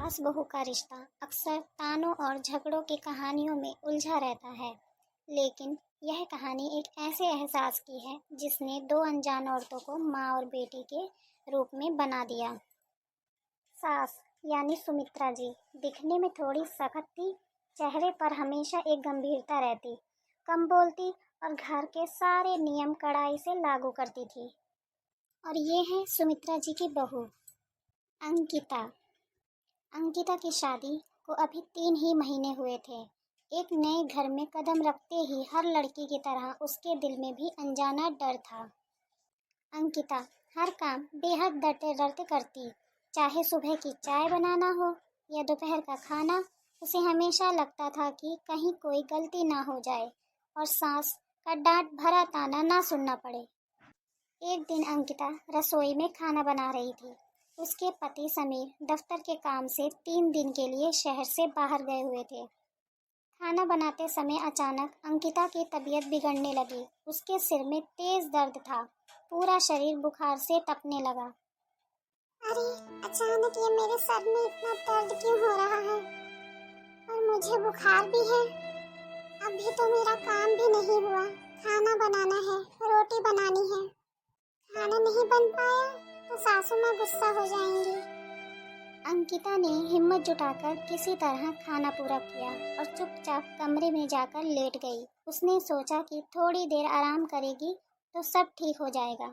सास बहू का रिश्ता अक्सर तानों और झगड़ों की कहानियों में उलझा रहता है, लेकिन यह कहानी एक ऐसे एहसास की है जिसने दो अनजान औरतों को माँ और बेटी के रूप में बना दिया। सास यानी सुमित्रा जी दिखने में थोड़ी सख्त थी, चेहरे पर हमेशा एक गंभीरता रहती, कम बोलती और घर के सारे नियम कड़ाई से लागू करती थी। और ये है सुमित्रा जी की बहू अंकिता। अंकिता की शादी को अभी 3 ही महीने हुए थे। एक नए घर में कदम रखते ही हर लड़की की तरह उसके दिल में भी अनजाना डर था। अंकिता हर काम बेहद डरते डरते करती, चाहे सुबह की चाय बनाना हो या दोपहर का खाना। उसे हमेशा लगता था कि कहीं कोई गलती ना हो जाए और सास का डांट भरा ताना ना सुनना पड़े। एक दिन अंकिता रसोई में खाना बना रही थी। उसके पति समीर दफ्तर के काम से 3 दिन के लिए शहर से बाहर गए हुए थे। खाना बनाते समय अचानक अंकिता की तबीयत बिगड़ने लगी। उसके सिर में तेज दर्द था, पूरा शरीर बुखार से तपने लगा। अरे अचानक ये मेरे सर में इतना दर्द क्यों हो रहा है? और मुझे बुखार भी है। अभी तो मेरा काम भी नहीं हुआ, खाना बनाना है, रोटी बनानी है। खाना नहीं बन पाया तो सासू माँ गुस्सा हो जाएंगी। अंकिता ने हिम्मत जुटाकर किसी तरह खाना पूरा किया और चुपचाप कमरे में जाकर लेट गई। उसने सोचा कि थोड़ी देर आराम करेगी तो सब ठीक हो जाएगा।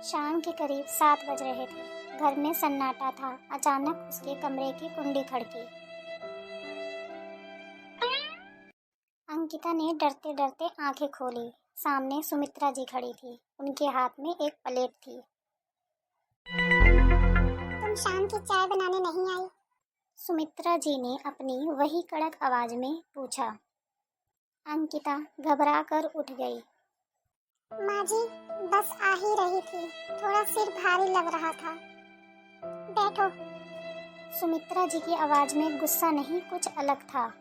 शाम के करीब 7 बज रहे थे। घर में सन्नाटा था। अचानक उसके कमरे की कुंडी खड़की। अंकिता ने डरते डरते आंखें खोली। सामने सुमित्रा जी खड़ी थी। उनके हाथ में एक प्लेट थी। तुम शाम की चाय बनाने नहीं आई? सुमित्रा जी ने अपनी वही कड़क आवाज में पूछा। अंकिता घबरा कर उठ गई। माँ जी, बस आ ही रही थी, थोड़ा सिर भारी लग रहा था। बैठो। सुमित्रा जी की आवाज में गुस्सा नहीं, कुछ अलग था।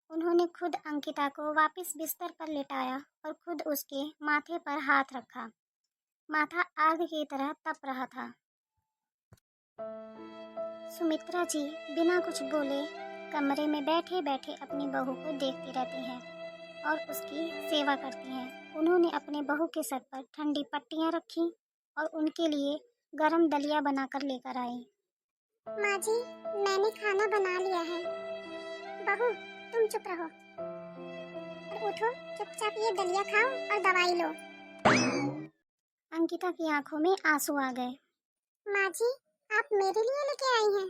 उन्होंने खुद अंकिता को वापस बिस्तर पर लेटाया और खुद उसके माथे पर हाथ रखा। माथा आग की तरह तप रहा था। सुमित्रा जी बिना कुछ बोले कमरे में बैठे बैठे अपनी बहू को देखती रहती हैं और उसकी सेवा करती हैं। उन्होंने अपने बहू के सर पर ठंडी पट्टियां रखी और उनके लिए गरम दलिया बनाकर लेकर आई। माँ जी, मैंने खाना बना लिया है। बहू, तुम चुप रहो और उठो, चुपचाप ये दलिया खाओ और दवाई लो। अंकिता की आंखों में आंसू आ गए। माँ जी, आप मेरे लिए लेके आई हैं।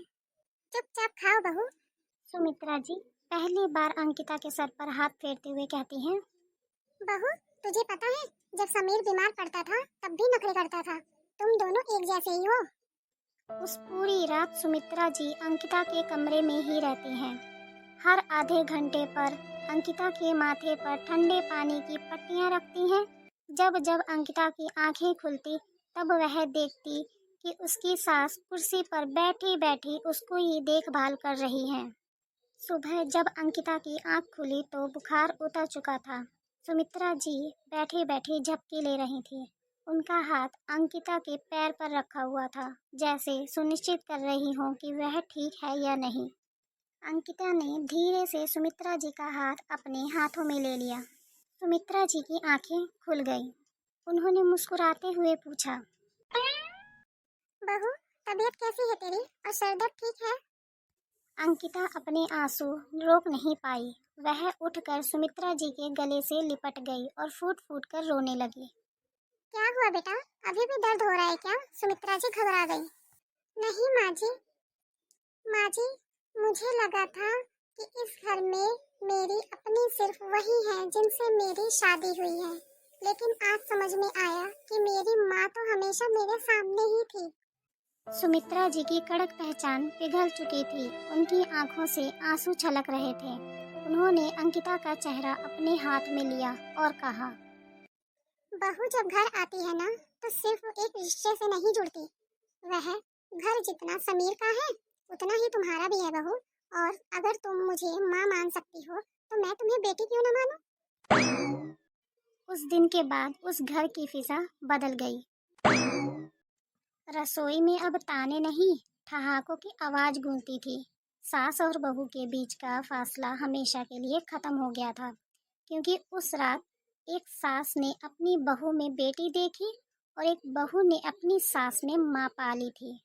चुपचाप खाओ बहू। सुमित्रा जी पहली बार अंकिता के सर पर हाथ फेरते हुए कहती हैं, बहू, तुझे पता है जब समीर बीमार पड़ता था तब भी नखरे करता था। तुम दोनों एक जैसे ही हो। उस पूरी रात सुमित्रा जी अंकिता के कमरे में ही रहती हैं। हर आधे घंटे पर अंकिता के माथे पर ठंडे पानी की पट्टियां रखती हैं। जब जब अंकिता की आंखें खुलती तब वह देखती कि उसकी सास कुर्सी पर बैठी बैठी उसको ही देखभाल कर रही हैं। सुबह जब अंकिता की आंख खुली तो बुखार उतर चुका था। सुमित्रा जी बैठी बैठी झपकी ले रही थी। उनका हाथ अंकिता के पैर पर रखा हुआ था, जैसे सुनिश्चित कर रही हो कि वह ठीक है या नहीं। अंकिता ने धीरे से सुमित्रा जी का हाथ अपने हाथों में ले लिया। सुमित्रा जी की आंखें खुल गईं। उन्होंने मुस्कुराते हुए पूछा, बहू, तबीयत कैसी है तेरी और सर दर्द ठीक है? अंकिता अपने आंसू रोक नहीं पाई। वह उठकर सुमित्रा जी के गले से लिपट गई और फूट फूट कर रोने लगी। क्या हुआ बेटा, अभी भी दर्द हो रहा है क्या? सुमित्रा जी घबरा गई। नहीं माँ जी। माँ जी, मुझे लगा था कि इस घर में मेरी अपनी सिर्फ वही है जिनसे मेरी शादी हुई है, लेकिन आज समझ में आया कि मेरी माँ तो हमेशा मेरे सामने ही थी। सुमित्रा जी की कड़क पहचान पिघल चुकी थी। उनकी आंखों से आंसू छलक रहे थे। उन्होंने अंकिता का चेहरा अपने हाथ में लिया और कहा, बहू जब घर आती है ना तो सिर्फ एक रिश्ते से नहीं जुड़ती। वह घर जितना समीर का है उतना ही तुम्हारा भी है बहू। और अगर तुम मुझे माँ मान सकती हो तो मैं तुम्हें बेटी क्यों न मानूं? उस दिन के बाद उस घर की फिजा बदल गई। रसोई में अब ताने नहीं, ठहाकों की आवाज गूंजती थी। सास और बहू के बीच का फासला हमेशा के लिए खत्म हो गया था, क्योंकि उस रात एक सास ने अपनी बहू में बेटी देखी और एक बहू ने अपनी सास में माँ पाली थी।